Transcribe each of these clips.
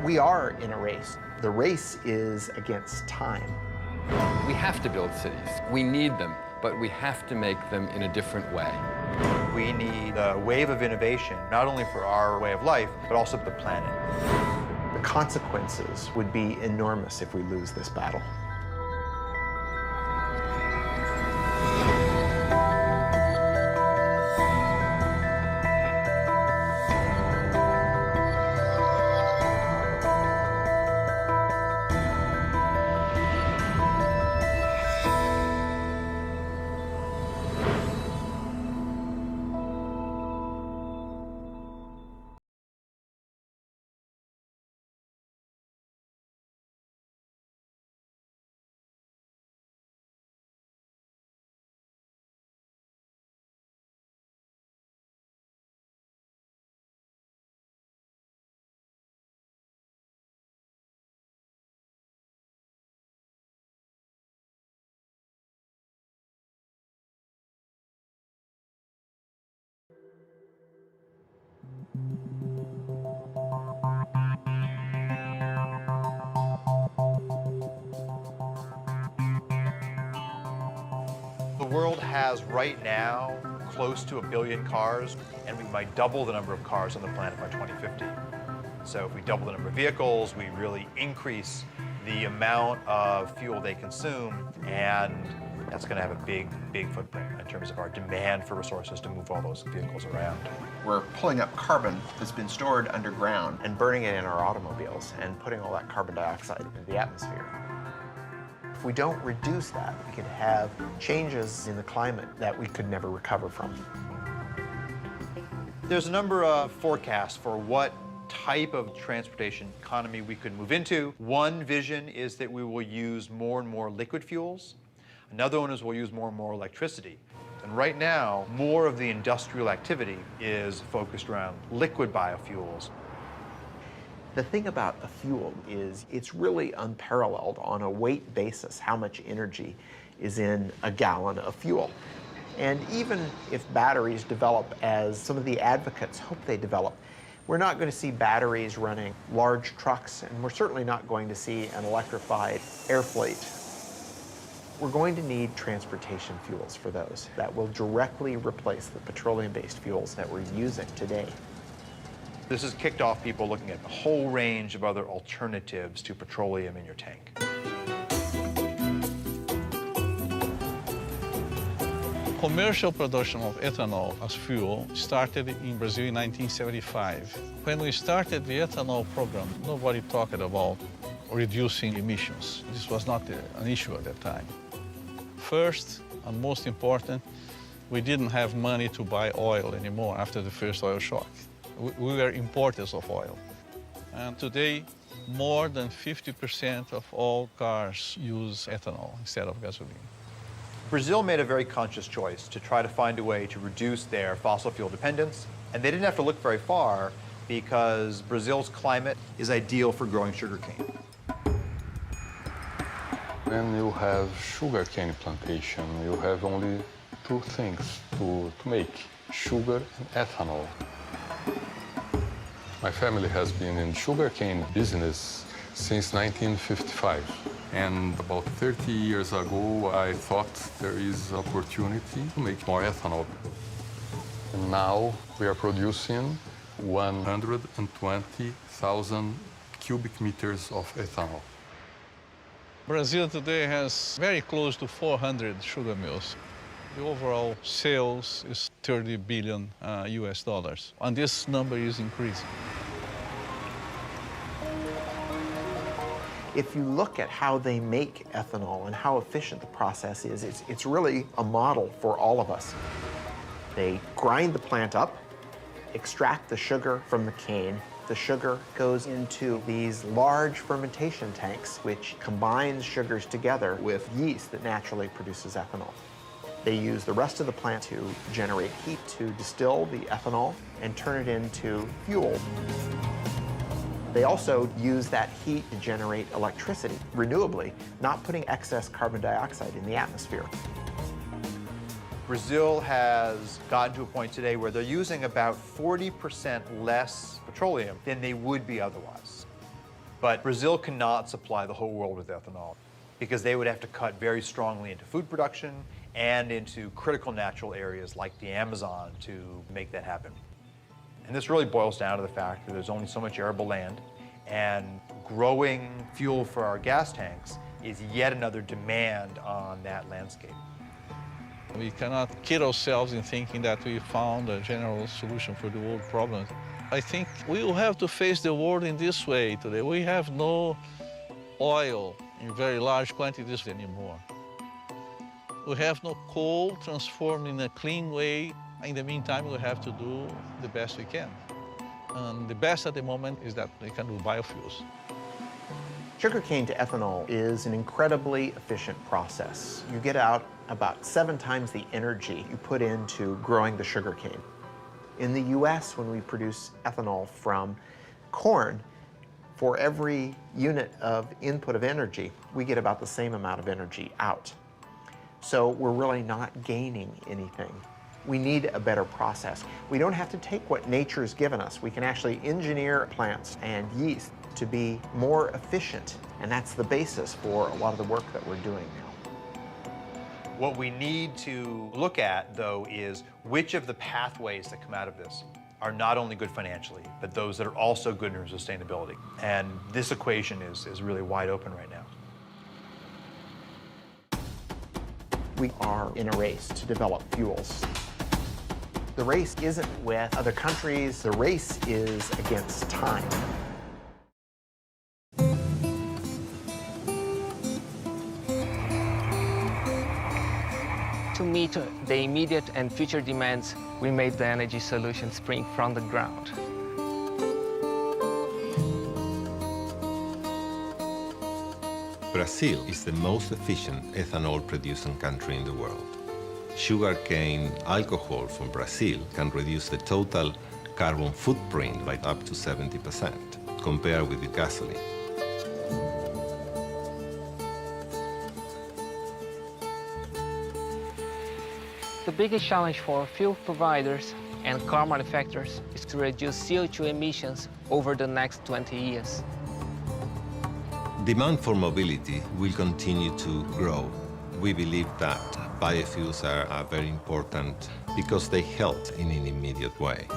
We are in a race. The race is against time. We have to build cities. We need them, but we have to make them in a different way. We need a wave of innovation, not only for our way of life, but also for the planet. The consequences would be enormous if we lose this battle. The world has right now close to 1 billion cars, and we might double the number of cars on the planet by 2050. So if we double the number of vehicles, we really increase the amount of fuel they consume, and that's going to have a big footprint in terms of our demand for resources to move all those vehicles around. We're pulling up carbon that's been stored underground and burning it in our automobiles and putting all that carbon dioxide into the atmosphere. If we don't reduce that, we could have changes in the climate that we could never recover from. There's a number of forecasts for what type of transportation economy we could move into. One vision is that we will use more and more liquid fuels. Another one is we'll use more and more electricity. And right now, more of the industrial activity is focused around liquid biofuels. The thing about a fuel is it's really unparalleled on a weight basis how much energy is in a gallon of fuel. And even if batteries develop as some of the advocates hope they develop, we're not going to see batteries running large trucks, and we're certainly not going to see an electrified air fleet. We're going to need transportation fuels for those that will directly replace the petroleum-based fuels that we're using today. This has kicked off people looking at a whole range of other alternatives to petroleum in your tank. Commercial production of ethanol as fuel started in Brazil in 1975. When we started the ethanol program, nobody talked about reducing emissions. This was not an issue at that time. First, and most important, we didn't have money to buy oil anymore after the first oil shock. We were importers of oil. And today, more than 50% of all cars use ethanol instead of gasoline. Brazil made a very conscious choice to try to find a way to reduce their fossil fuel dependence. And they didn't have to look very far because Brazil's climate is ideal for growing sugarcane. When you have sugarcane plantation, you have only two things to make, sugar and ethanol. My family has been in sugarcane business since 1955. And about 30 years ago, I thought there is opportunity to make more ethanol. And now we are producing 120,000 cubic meters of ethanol. Brazil today has very close to 400 sugar mills. The overall sales is $30 billion US dollars, and this number is increasing. If you look at how they make ethanol and how efficient the process is, it's really a model for all of us. They grind the plant up, extract the sugar from the cane. The sugar goes into these large fermentation tanks, which combines sugars together with yeast that naturally produces ethanol. They use the rest of the plant to generate heat to distill the ethanol and turn it into fuel. They also use that heat to generate electricity renewably, not putting excess carbon dioxide in the atmosphere. Brazil has gotten to a point today where they're using about 40% less petroleum than they would be otherwise. But Brazil cannot supply the whole world with ethanol because they would have to cut very strongly into food production and into critical natural areas like the Amazon to make that happen. And this really boils down to the fact that there's only so much arable land, and growing fuel for our gas tanks is yet another demand on that landscape. We cannot kid ourselves in thinking that we found a general solution for the world problems. I think we will have to face the world in this way today. We have no oil in very large quantities anymore. We have no coal transformed in a clean way. In the meantime, we have to do the best we can. And the best at the moment is that we can do biofuels. Sugarcane to ethanol is an incredibly efficient process. You get out about 7 times the energy you put into growing the sugarcane. In the US, when we produce ethanol from corn, for every unit of input of energy, we get about the same amount of energy out. So we're really not gaining anything. We need a better process. We don't have to take what nature's given us. We can actually engineer plants and yeast to be more efficient, and that's the basis for a lot of the work that we're doing now. What we need to look at, though, is which of the pathways that come out of this are not only good financially, but those that are also good in sustainability. And this equation is really wide open right now. We are in a race to develop fuels. The race isn't with other countries, the race is against time. To meet the immediate and future demands, we made the energy solution spring from the ground. Brazil is the most efficient ethanol-producing country in the world. Sugarcane alcohol from Brazil can reduce the total carbon footprint by up to 70% compared with the gasoline. The biggest challenge for fuel providers and car manufacturers is to reduce CO2 emissions over the next 20 years. Demand for mobility will continue to grow. We believe that biofuels are very important because they help in an immediate way.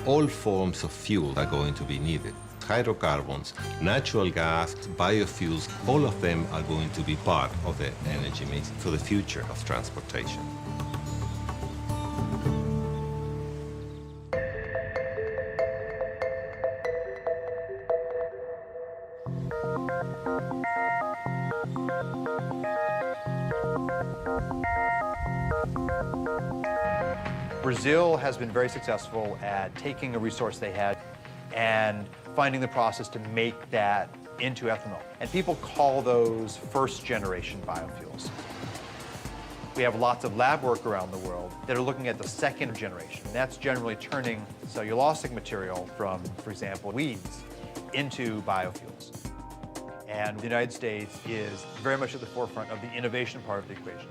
All forms of fuel are going to be needed. Hydrocarbons, natural gas, biofuels, all of them are going to be part of the energy mix for the future of transportation. Brazil has been very successful at taking a resource they had and finding the process to make that into ethanol. And people call those first-generation biofuels. We have lots of lab work around the world that are looking at the second generation. That's generally turning cellulosic material from, for example, weeds into biofuels. And the United States is very much at the forefront of the innovation part of the equation.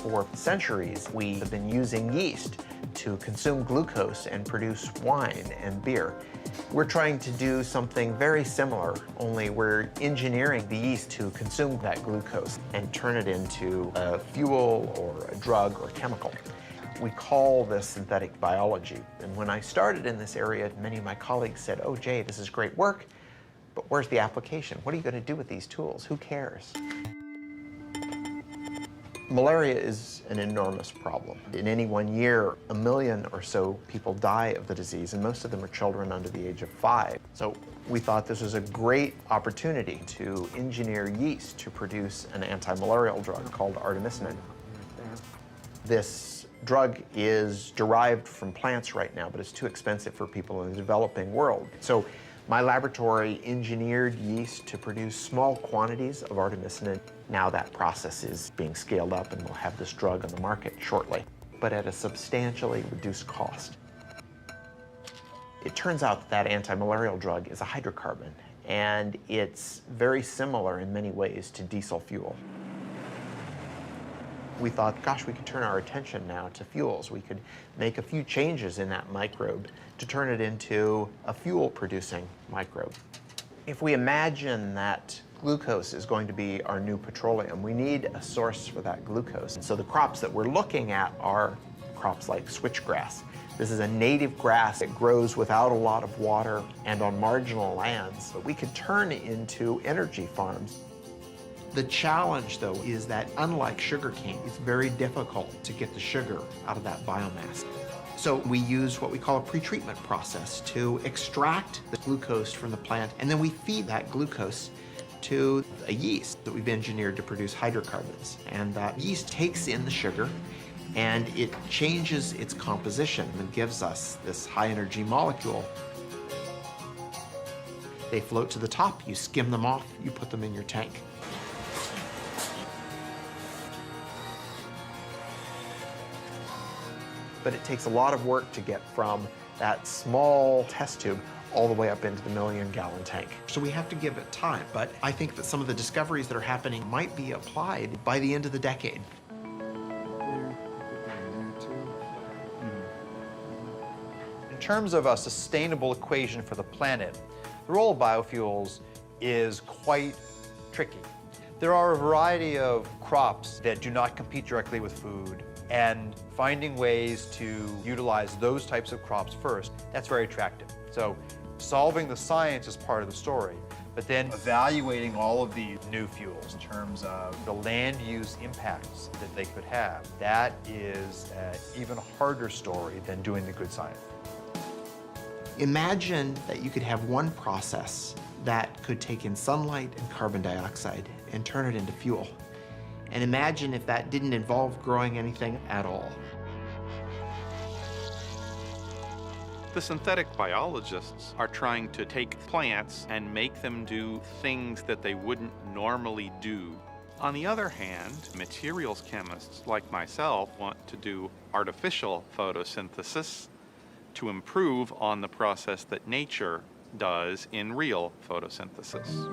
For centuries, we have been using yeast to consume glucose and produce wine and beer. We're trying to do something very similar, only we're engineering the yeast to consume that glucose and turn it into a fuel or a drug or chemical. We call this synthetic biology. And when I started in this area, many of my colleagues said, "Oh, Jay, this is great work, but where's the application? What are you going to do with these tools? Who cares?" Malaria is an enormous problem. In any one year, 1 million or so people die of the disease, and most of them are children under the age of 5. So we thought this was a great opportunity to engineer yeast to produce an anti-malarial drug called artemisinin. This drug is derived from plants right now, but it's too expensive for people in the developing world. So my laboratory engineered yeast to produce small quantities of artemisinin. Now that process is being scaled up and we'll have this drug on the market shortly, but at a substantially reduced cost. It turns out that anti-malarial drug is a hydrocarbon, and it's very similar in many ways to diesel fuel. We thought, gosh, we could turn our attention now to fuels. We could make a few changes in that microbe to turn it into a fuel-producing microbe. If we imagine that glucose is going to be our new petroleum, we need a source for that glucose. And so the crops that we're looking at are crops like switchgrass. This is a native grass. It grows without a lot of water and on marginal lands, but we could turn into energy farms. The challenge, though, is that unlike sugarcane, it's very difficult to get the sugar out of that biomass. So we use what we call a pretreatment process to extract the glucose from the plant, and then we feed that glucose to a yeast that we've engineered to produce hydrocarbons. And that yeast takes in the sugar, and it changes its composition and gives us this high-energy molecule. They float to the top, you skim them off, you put them in your tank. But it takes a lot of work to get from that small test tube all the way up into the million-gallon tank. So we have to give it time, but I think that some of the discoveries that are happening might be applied by the end of the decade. In terms of a sustainable equation for the planet, the role of biofuels is quite tricky. There are a variety of crops that do not compete directly with food, and finding ways to utilize those types of crops first, that's very attractive. So solving the science is part of the story, but then evaluating all of these new fuels in terms of the land use impacts that they could have, that is an even harder story than doing the good science. Imagine that you could have one process that could take in sunlight and carbon dioxide and turn it into fuel. And imagine if that didn't involve growing anything at all. The synthetic biologists are trying to take plants and make them do things that they wouldn't normally do. On the other hand, materials chemists like myself want to do artificial photosynthesis to improve on the process that nature does in real photosynthesis.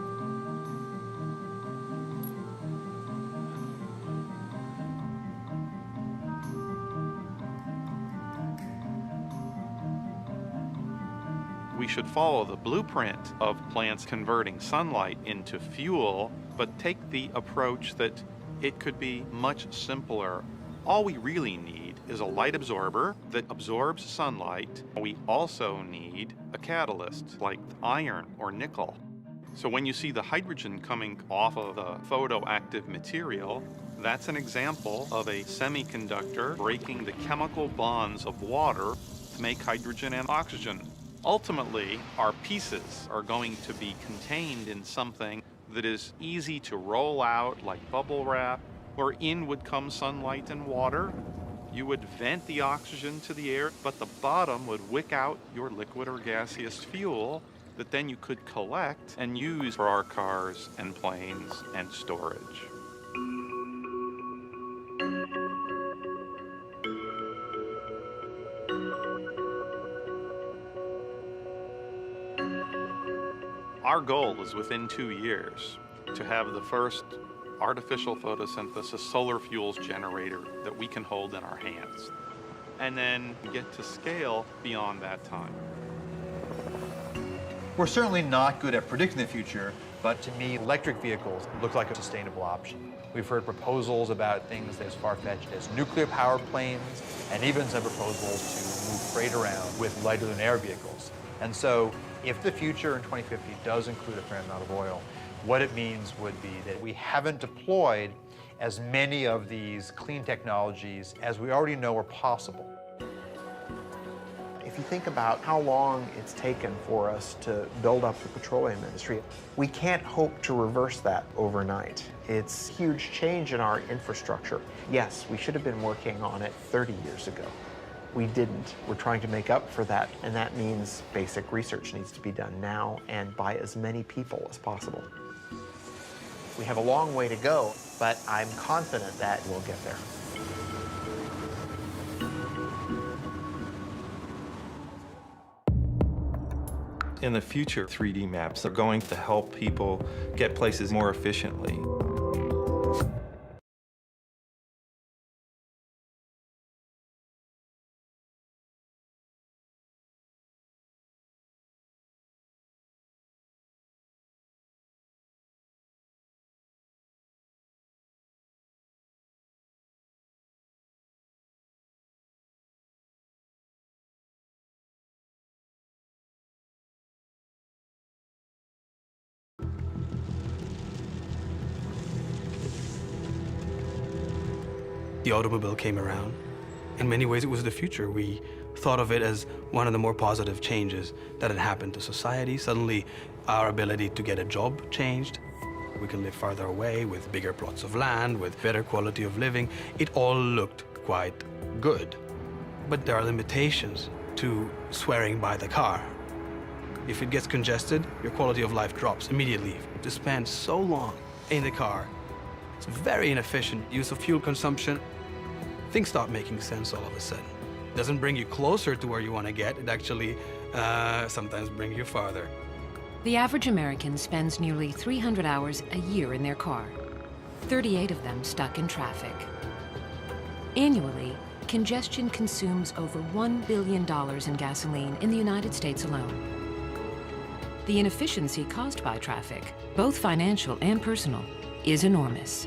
We should follow the blueprint of plants converting sunlight into fuel, but take the approach that it could be much simpler. All we really need is a light absorber that absorbs sunlight. We also need a catalyst like iron or nickel. So when you see the hydrogen coming off of the photoactive material, that's an example of a semiconductor breaking the chemical bonds of water to make hydrogen and oxygen. Ultimately, our pieces are going to be contained in something that is easy to roll out like bubble wrap, where in would come sunlight and water. You would vent the oxygen to the air, but the bottom would wick out your liquid or gaseous fuel that then you could collect and use for our cars and planes and storage. Our goal is within 2 years to have the first artificial photosynthesis solar fuels generator that we can hold in our hands, and then get to scale beyond that time. We're certainly not good at predicting the future, but to me, electric vehicles look like a sustainable option. We've heard proposals about things as far-fetched as nuclear-powered planes, and even some proposals to move freight around with lighter-than-air vehicles. And so, if the future in 2050 does include a fair amount of oil, what it means would be that we haven't deployed as many of these clean technologies as we already know are possible. If you think about how long it's taken for us to build up the petroleum industry, we can't hope to reverse that overnight. It's a huge change in our infrastructure. Yes, we should have been working on it 30 years ago. We didn't. We're trying to make up for that, and that means basic research needs to be done now and by as many people as possible. We have a long way to go, but I'm confident that we'll get there. In the future, 3D maps are going to help people get places more efficiently. the automobile came around. In many ways, it was the future. We thought of it as one of the more positive changes that had happened to society. Suddenly, our ability to get a job changed. We could live farther away with bigger plots of land, with better quality of living. It all looked quite good. But there are limitations to swearing by the car. If it gets congested, your quality of life drops immediately. To spend so long in the car, it's very inefficient use of fuel consumption. Things start making sense all of a sudden. It doesn't bring you closer to where you want to get. It actually sometimes brings you farther. The average American spends nearly 300 hours a year in their car, 38 of them stuck in traffic. Annually, congestion consumes over $1 billion in gasoline in the United States alone. The inefficiency caused by traffic, both financial and personal, is enormous.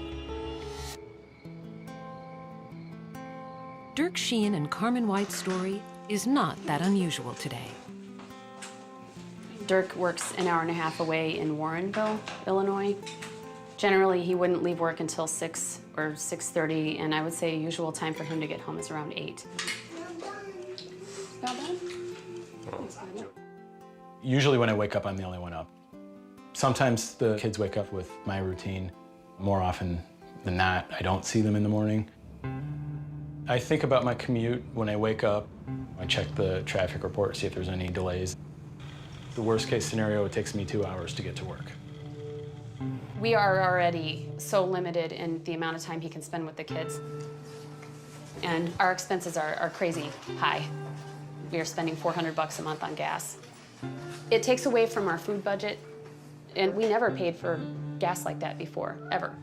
Dirk Sheehan and Carmen White's story is not that unusual today. Dirk works an hour and a half away in Warrenville, Illinois. Generally, he wouldn't leave work until 6 or 6:30, and I would say a usual time for him to get home is around 8. Not bad? Usually when I wake up, I'm the only one up. Sometimes the kids wake up with my routine. More often than not, I don't see them in the morning. I think about my commute when I wake up. I check the traffic report, see if there's any delays. The worst case scenario, it takes me 2 hours to get to work. We are already so limited in the amount of time he can spend with the kids. And our expenses are crazy high. We are spending $400 a month on gas. It takes away from our food budget, and we never paid for gas like that before, ever.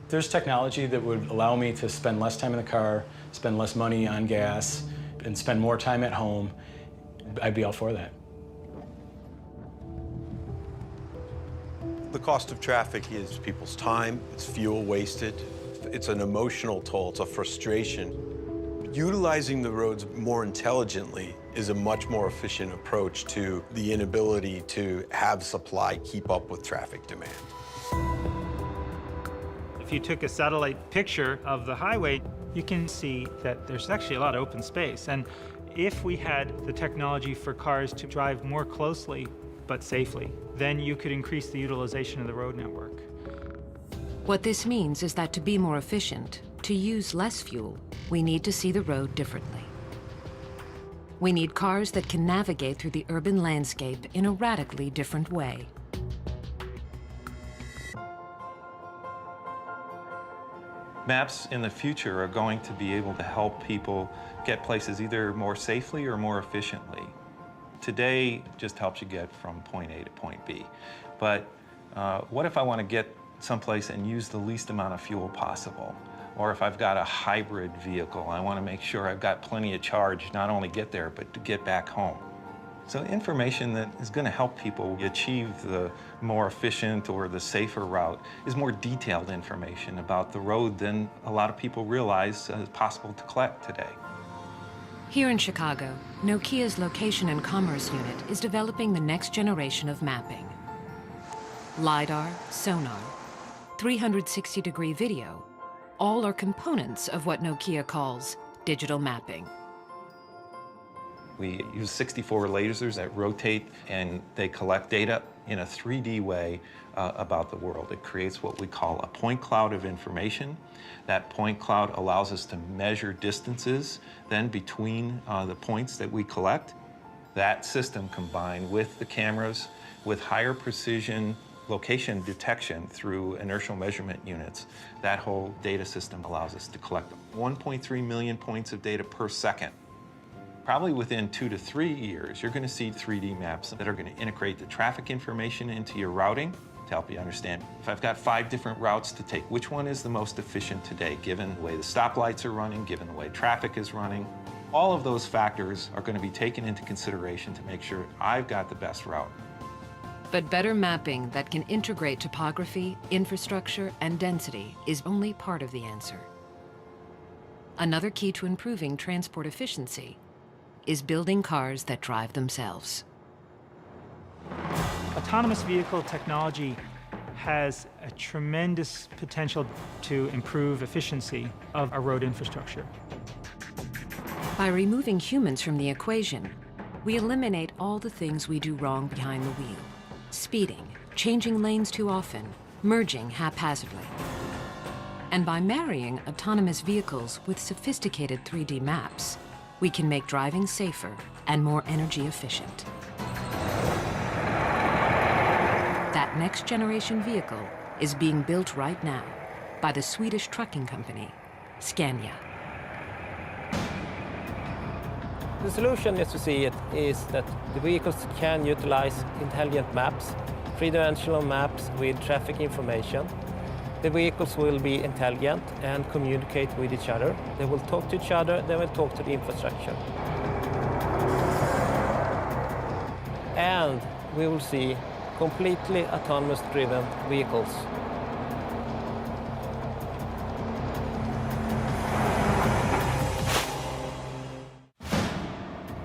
There's technology that would allow me to spend less time in the car, spend less money on gas, and spend more time at home. I'd be all for that. The cost of traffic is people's time, it's fuel wasted, it's an emotional toll, it's a frustration. Utilizing the roads more intelligently is a much more efficient approach to the inability to have supply keep up with traffic demand. If you took a satellite picture of the highway, you can see that there's actually a lot of open space. And if we had the technology for cars to drive more closely but safely, then you could increase the utilization of the road network. What this means is that to be more efficient, to use less fuel, we need to see the road differently. We need cars that can navigate through the urban landscape in a radically different way. Maps in the future are going to be able to help people get places either more safely or more efficiently. Today just helps you get from point A to point B. But what if I want to get someplace and use the least amount of fuel possible? Or if I've got a hybrid vehicle, I want to make sure I've got plenty of charge, not only get there, but to get back home. So information that is going to help people achieve the more efficient or the safer route is more detailed information about the road than a lot of people realize is possible to collect today. Here in Chicago, Nokia's Location and Commerce Unit is developing the next generation of mapping. LiDAR, sonar, 360-degree video, all are components of what Nokia calls digital mapping. We use 64 lasers that rotate and they collect data in a 3D way about the world. It creates what we call a point cloud of information. That point cloud allows us to measure distances then between the points that we collect. That system combined with the cameras with higher precision location detection through inertial measurement units, that whole data system allows us to collect 1.3 million points of data per second. Probably within 2 to 3 years, you're going to see 3D maps that are going to integrate the traffic information into your routing to help you understand. If I've got 5 different routes to take, which one is the most efficient today, given the way the stoplights are running, given the way traffic is running? All of those factors are going to be taken into consideration to make sure I've got the best route. But better mapping that can integrate topography, infrastructure, and density is only part of the answer. Another key to improving transport efficiency is building cars that drive themselves. Autonomous vehicle technology has a tremendous potential to improve efficiency of our road infrastructure. By removing humans from the equation, we eliminate all the things we do wrong behind the wheel. Speeding, changing lanes too often, merging haphazardly. And by marrying autonomous vehicles with sophisticated 3D maps, we can make driving safer and more energy efficient. That next generation vehicle is being built right now by the Swedish trucking company, Scania. The solution, as you see it, is that the vehicles can utilize intelligent maps, three-dimensional maps with traffic information. The vehicles will be intelligent and communicate with each other. They will talk to each other, they will talk to the infrastructure. And we will see completely autonomous driven vehicles.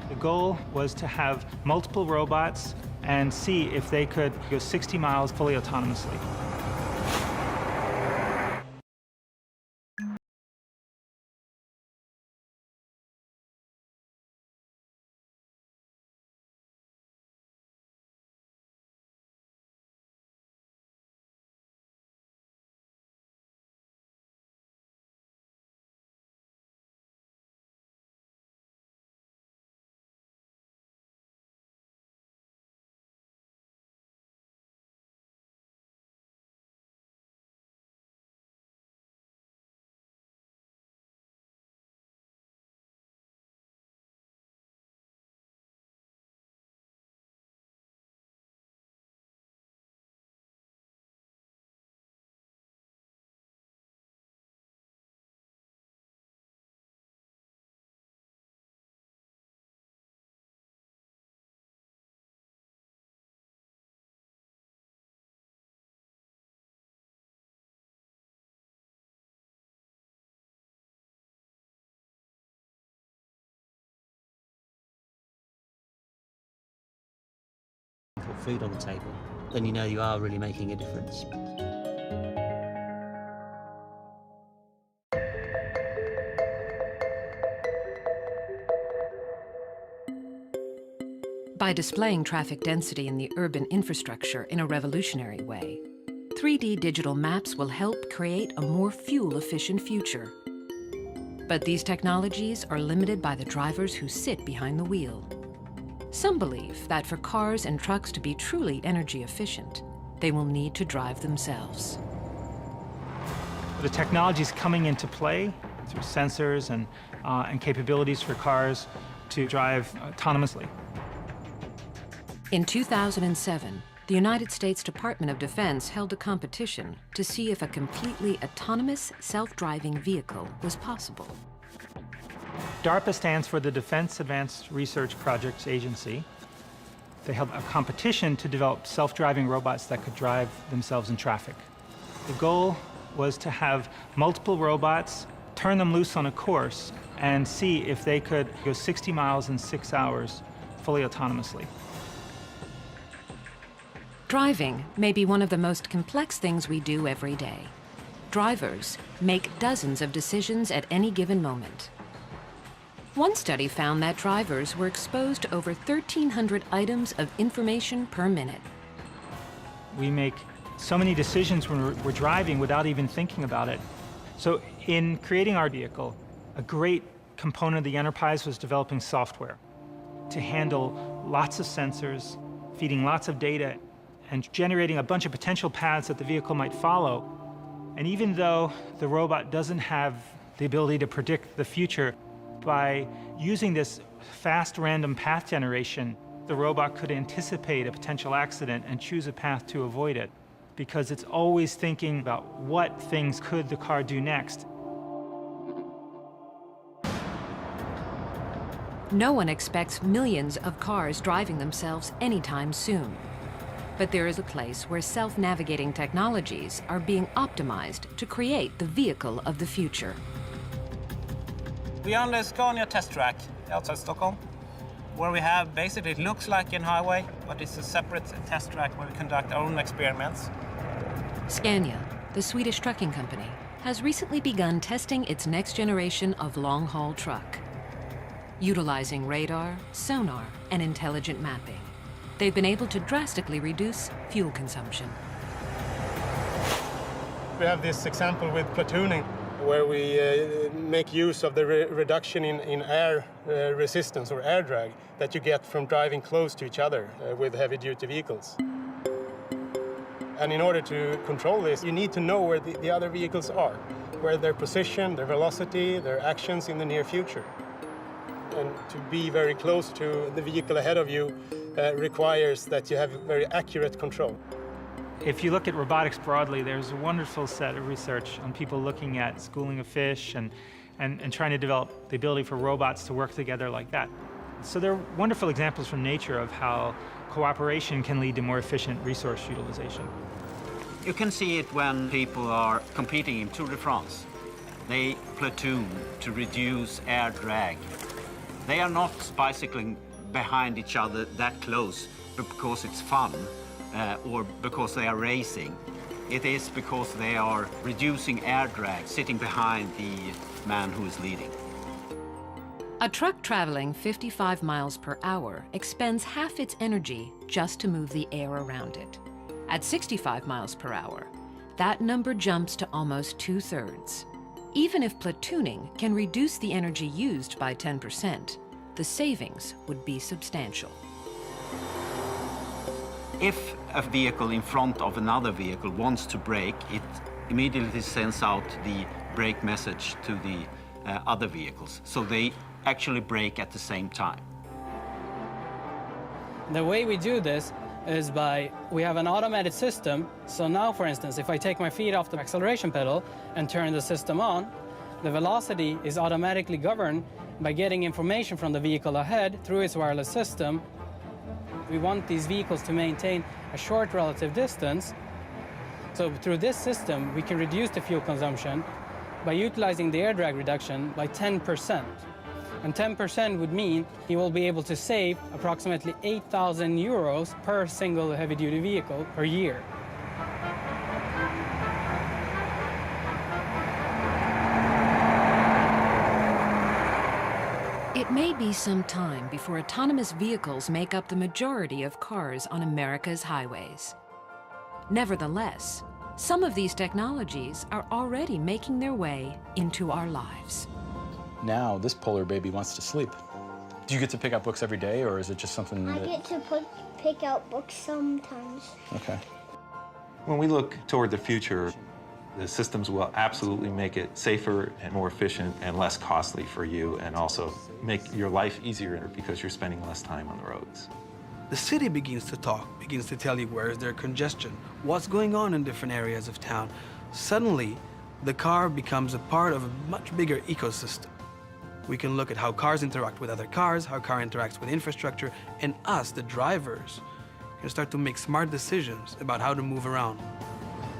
The goal was to have multiple robots and see if they could go 60 miles fully autonomously. Put food on the table, then you know you are really making a difference. By displaying traffic density in the urban infrastructure in a revolutionary way, 3D digital maps will help create a more fuel-efficient future. But these technologies are limited by the drivers who sit behind the wheel. Some believe that for cars and trucks to be truly energy efficient, they will need to drive themselves. The technology is coming into play through sensors and capabilities for cars to drive autonomously. In 2007, the United States Department of Defense held a competition to see if a completely autonomous self-driving vehicle was possible. DARPA stands for the Defense Advanced Research Projects Agency. They held a competition to develop self-driving robots that could drive themselves in traffic. The goal was to have multiple robots, turn them loose on a course, and see if they could go 60 miles in 6 hours fully autonomously. Driving may be one of the most complex things we do every day. Drivers make dozens of decisions at any given moment. One study found that drivers were exposed to over 1,300 items of information per minute. We make so many decisions when we're driving without even thinking about it. So in creating our vehicle, a great component of the enterprise was developing software to handle lots of sensors, feeding lots of data, and generating a bunch of potential paths that the vehicle might follow. And even though the robot doesn't have the ability to predict the future, by using this fast random path generation, the robot could anticipate a potential accident and choose a path to avoid it, because it's always thinking about what things could the car do next. No one expects millions of cars driving themselves anytime soon. But there is a place where self-navigating technologies are being optimized to create the vehicle of the future. We are on the Scania test track outside Stockholm, where we have basically, it looks like a highway, but it's a separate test track where we conduct our own experiments. Scania, the Swedish trucking company, has recently begun testing its next generation of long-haul truck. Utilizing radar, sonar, and intelligent mapping, they've been able to drastically reduce fuel consumption. We have this example with platooning, where we make use of the reduction in air resistance or air drag that you get from driving close to each other with heavy-duty vehicles. And in order to control this, you need to know where the other vehicles are, where their position, their velocity, their actions in the near future. And to be very close to the vehicle ahead of you requires that you have very accurate control. If you look at robotics broadly, there's a wonderful set of research on people looking at schooling of fish and trying to develop the ability for robots to work together like that. So there are wonderful examples from nature of how cooperation can lead to more efficient resource utilization. You can see it when people are competing in Tour de France. They platoon to reduce air drag. They are not bicycling behind each other that close because it's fun. Or because they are racing. It is because they are reducing air drag, sitting behind the man who is leading. A truck traveling 55 miles per hour expends half its energy just to move the air around it. At 65 miles per hour, that number jumps to almost 2/3. Even if platooning can reduce the energy used by 10%, the savings would be substantial. If a vehicle in front of another vehicle wants to brake, it immediately sends out the brake message to the other vehicles. So they actually brake at the same time. The way we do this is we have an automated system. So now, for instance, if I take my feet off the acceleration pedal and turn the system on, the velocity is automatically governed by getting information from the vehicle ahead through its wireless system. We want these vehicles to maintain a short relative distance. So through this system, we can reduce the fuel consumption by utilizing the air drag reduction by 10%. And 10% would mean you will be able to save approximately 8,000 euros per single heavy-duty vehicle per year. It may be some time before autonomous vehicles make up the majority of cars on America's highways. Nevertheless, some of these technologies are already making their way into our lives. Now, this polar baby wants to sleep. Do you get to pick up books every day, or is it just something that... I get to pick out books sometimes. Okay. When we look toward the future, the systems will absolutely make it safer and more efficient and less costly for you, and also make your life easier because you're spending less time on the roads. The city begins to talk, begins to tell you where is there congestion, what's going on in different areas of town. Suddenly, the car becomes a part of a much bigger ecosystem. We can look at how cars interact with other cars, how car interacts with infrastructure, and us, the drivers, can start to make smart decisions about how to move around.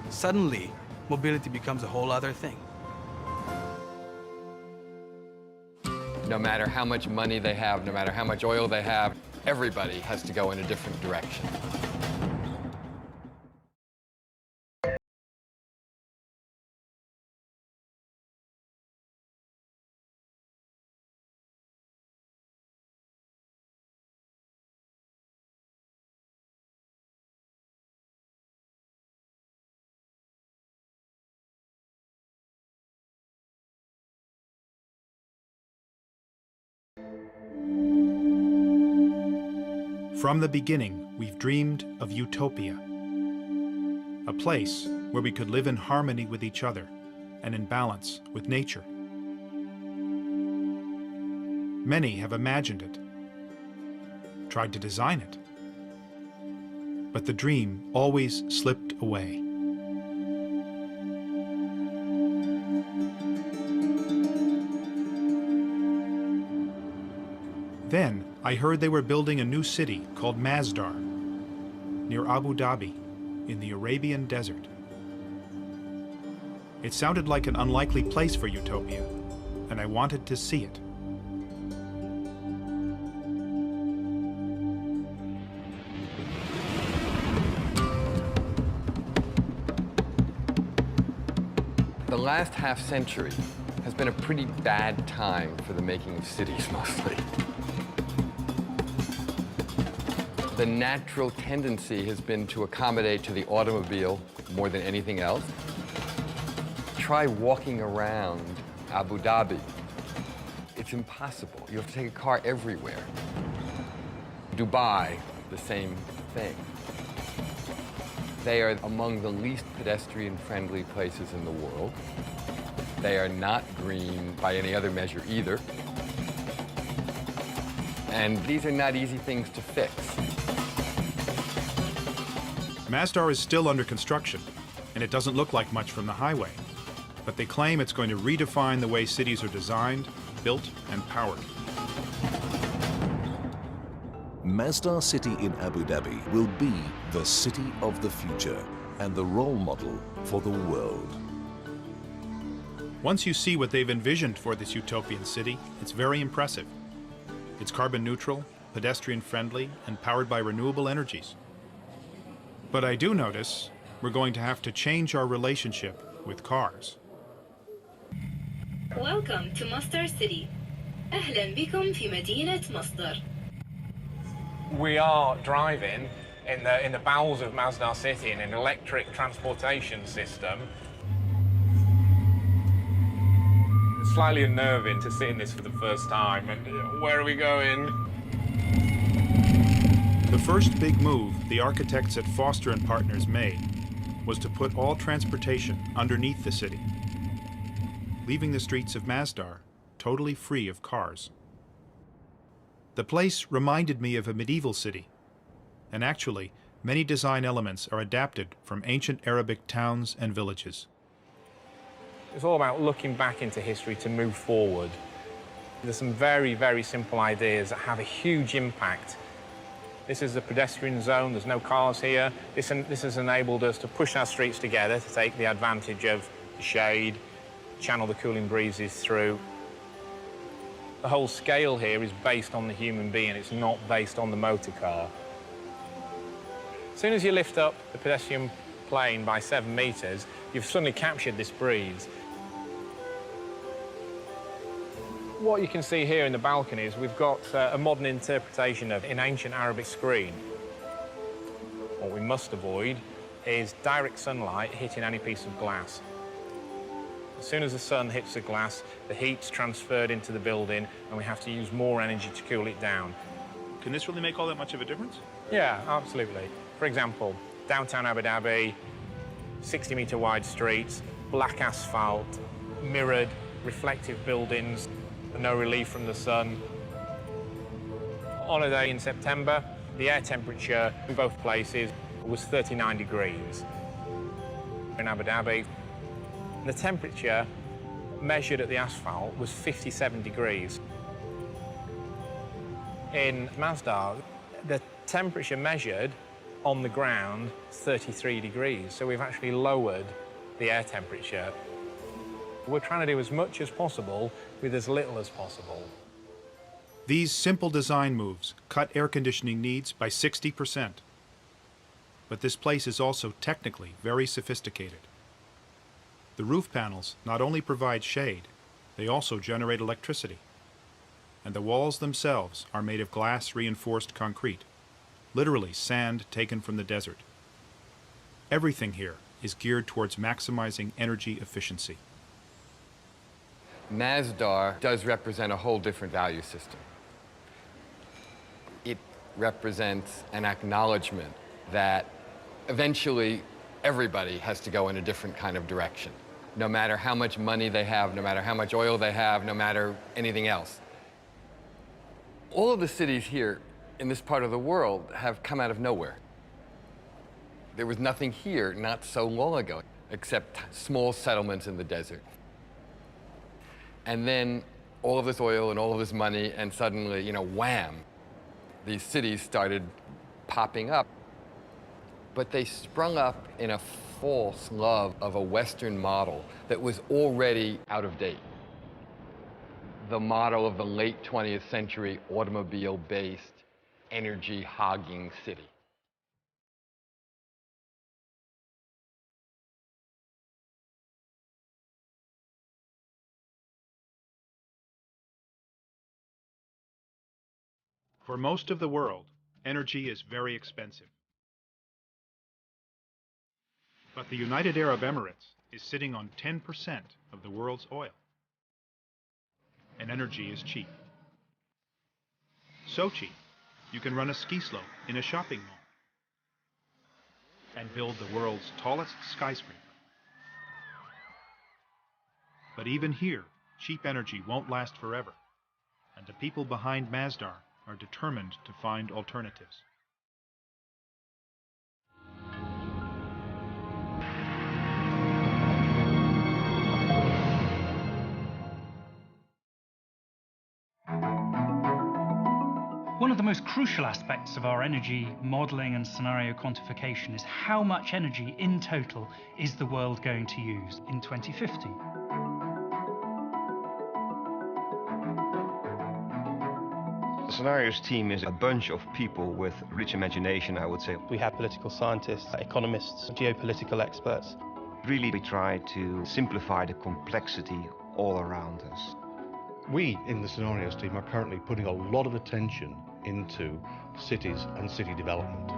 Suddenly, mobility becomes a whole other thing. No matter how much money they have, no matter how much oil they have, everybody has to go in a different direction. From the beginning, we've dreamed of utopia, a place where we could live in harmony with each other and in balance with nature. Many have imagined it, tried to design it, but the dream always slipped away. Then I heard they were building a new city called Masdar, near Abu Dhabi, in the Arabian desert. It sounded like an unlikely place for utopia, and I wanted to see it. The last half century has been a pretty bad time for the making of cities, mostly. The natural tendency has been to accommodate to the automobile more than anything else. Try walking around Abu Dhabi. It's impossible. You have to take a car everywhere. Dubai, the same thing. They are among the least pedestrian-friendly places in the world. They are not green by any other measure either. And these are not easy things to fix. Masdar is still under construction, and it doesn't look like much from the highway. But they claim it's going to redefine the way cities are designed, built, and powered. Masdar City in Abu Dhabi will be the city of the future and the role model for the world. Once you see what they've envisioned for this utopian city, it's very impressive. It's carbon neutral, pedestrian friendly, and powered by renewable energies. But I do notice we're going to have to change our relationship with cars. Welcome to Masdar City. أهلا بكم في مدينة مصدر. We are driving in the bowels of Masdar City in an electric transportation system. It's slightly unnerving to sit in this for the first time. And where are we going? The first big move the architects at Foster & Partners made was to put all transportation underneath the city, leaving the streets of Masdar totally free of cars. The place reminded me of a medieval city, and actually, many design elements are adapted from ancient Arabic towns and villages. It's all about looking back into history to move forward. There's some very, very simple ideas that have a huge impact. This is a pedestrian zone, there's no cars here. This has enabled us to push our streets together to take the advantage of the shade, channel the cooling breezes through. The whole scale here is based on the human being, it's not based on the motor car. As soon as you lift up the pedestrian plane by 7 meters, you've suddenly captured this breeze. What you can see here in the balcony is we've got a modern interpretation of an ancient Arabic screen. What we must avoid is direct sunlight hitting any piece of glass. As soon as the sun hits the glass, the heat's transferred into the building and we have to use more energy to cool it down. Can this really make all that much of a difference? Yeah, absolutely. For example, downtown Abu Dhabi, 60-meter wide streets, black asphalt, mirrored, reflective buildings, no relief from the sun. On a day in September, the air temperature in both places was 39 degrees. In Abu Dhabi, the temperature measured at the asphalt was 57 degrees. In Masdar, the temperature measured on the ground is 33 degrees, so we've actually lowered the air temperature. We're trying to do as much as possible with as little as possible. These simple design moves cut air conditioning needs by 60%. But this place is also technically very sophisticated. The roof panels not only provide shade, they also generate electricity. And the walls themselves are made of glass-reinforced concrete, literally sand taken from the desert. Everything here is geared towards maximizing energy efficiency. Masdar does represent a whole different value system. It represents an acknowledgement that eventually everybody has to go in a different kind of direction. No matter how much money they have, no matter how much oil they have, no matter anything else. All of the cities here in this part of the world have come out of nowhere. There was nothing here not so long ago, except small settlements in the desert. And then all of this oil and all of this money, and suddenly, you know, wham, these cities started popping up. But they sprung up in a false love of a Western model that was already out of date. The model of the late 20th century automobile-based, energy-hogging city. For most of the world, energy is very expensive. But the United Arab Emirates is sitting on 10% of the world's oil. And energy is cheap. So cheap, you can run a ski slope in a shopping mall and build the world's tallest skyscraper. But even here, cheap energy won't last forever, and the people behind Masdar are determined to find alternatives. One of the most crucial aspects of our energy modelling and scenario quantification is how much energy in total is the world going to use in 2050. The scenarios team is a bunch of people with rich imagination, I would say. We have political scientists, economists, geopolitical experts. Really, we try to simplify the complexity all around us. We in the scenarios team are currently putting a lot of attention into cities and city development.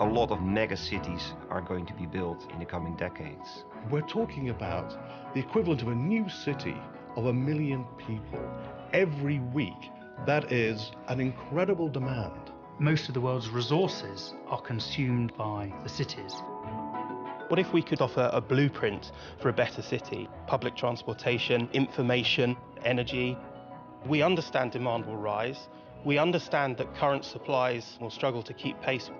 A lot of mega cities are going to be built in the coming decades. We're talking about the equivalent of a new city of 1 million people every week. That is an incredible demand. Most of the world's resources are consumed by the cities. What if we could offer a blueprint for a better city? Public transportation, information, energy. We understand demand will rise. We understand that current supplies will struggle to keep pace.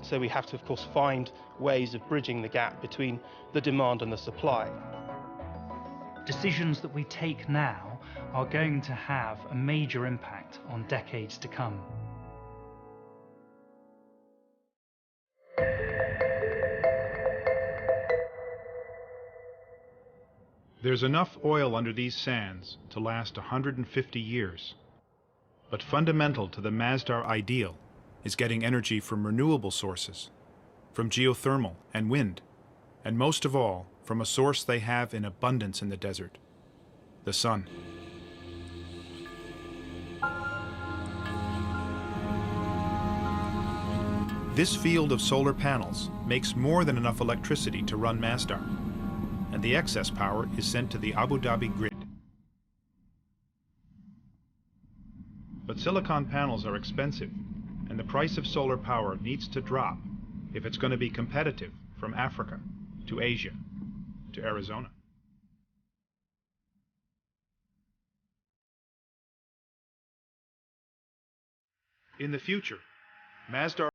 So we have to, of course, find ways of bridging the gap between the demand and the supply. Decisions that we take now are going to have a major impact on decades to come. There's enough oil under these sands to last 150 years. But fundamental to the Masdar ideal is getting energy from renewable sources, from geothermal and wind, and most of all, from a source they have in abundance in the desert, the sun. This field of solar panels makes more than enough electricity to run Masdar, and the excess power is sent to the Abu Dhabi grid. But silicon panels are expensive, and the price of solar power needs to drop if it's going to be competitive from Africa to Asia to Arizona. In the future, Masdar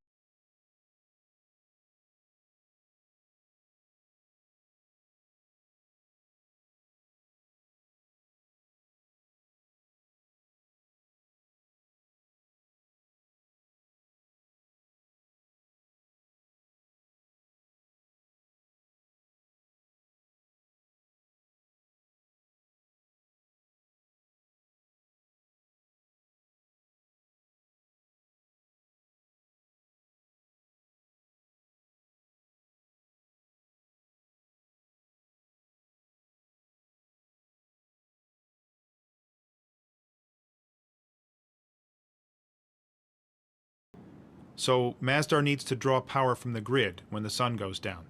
So Masdar needs to draw power from the grid when the sun goes down.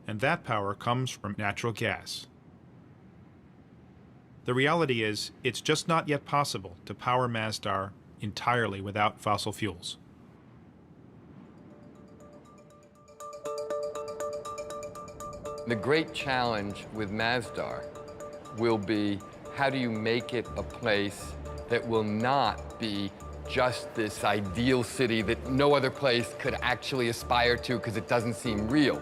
And that power comes from natural gas. The reality is, it's just not yet possible to power Masdar entirely without fossil fuels. The great challenge with Masdar will be, how do you make it a place that will not be just this ideal city that no other place could actually aspire to because it doesn't seem real?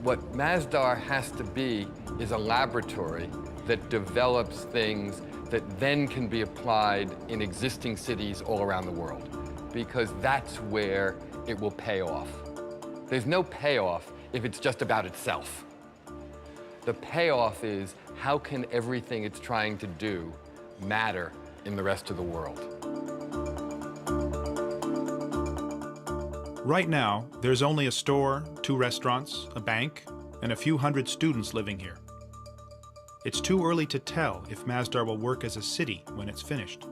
What Masdar has to be is a laboratory that develops things that then can be applied in existing cities all around the world, because that's where it will pay off. There's no payoff if it's just about itself. The payoff is, how can everything it's trying to do matter in the rest of the world? Right now, there's only a store, 2 restaurants, a bank, and a few hundred students living here. It's too early to tell if Masdar will work as a city when it's finished.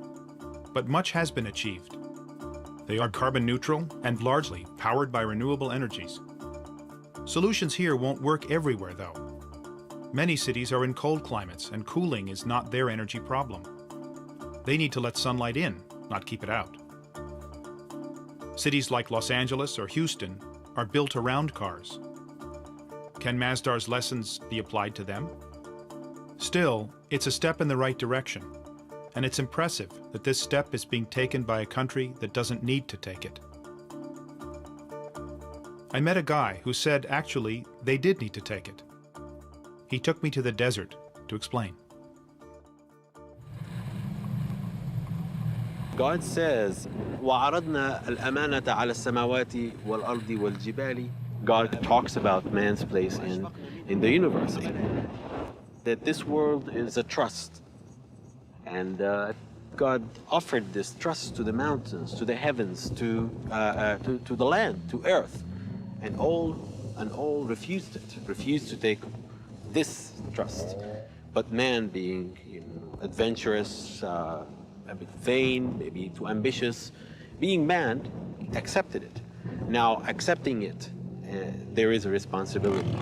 But much has been achieved. They are carbon neutral and largely powered by renewable energies. Solutions here won't work everywhere, though. Many cities are in cold climates, and cooling is not their energy problem. They need to let sunlight in, not keep it out. Cities like Los Angeles or Houston are built around cars. Can Masdar's lessons be applied to them? Still, it's a step in the right direction, and it's impressive that this step is being taken by a country that doesn't need to take it. I met a guy who said actually they did need to take it. He took me to the desert to explain. God says, وَعَرَضْنَا الْأَمَانَةَ عَلَى السَّمَاوَاتِ وَالْأَرْضِ وَالْجِبَالِ. God talks about man's place in the universe, that this world is a trust. And God offered this trust to the mountains, to the heavens, to the land, to earth. And all refused it, refused to take this trust. But man, being adventurous, a bit vain, maybe too ambitious, being man, accepted it. Now, accepting it, there is a responsibility.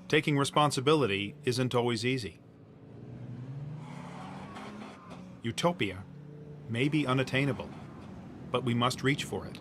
Taking responsibility isn't always easy. Utopia may be unattainable, but we must reach for it.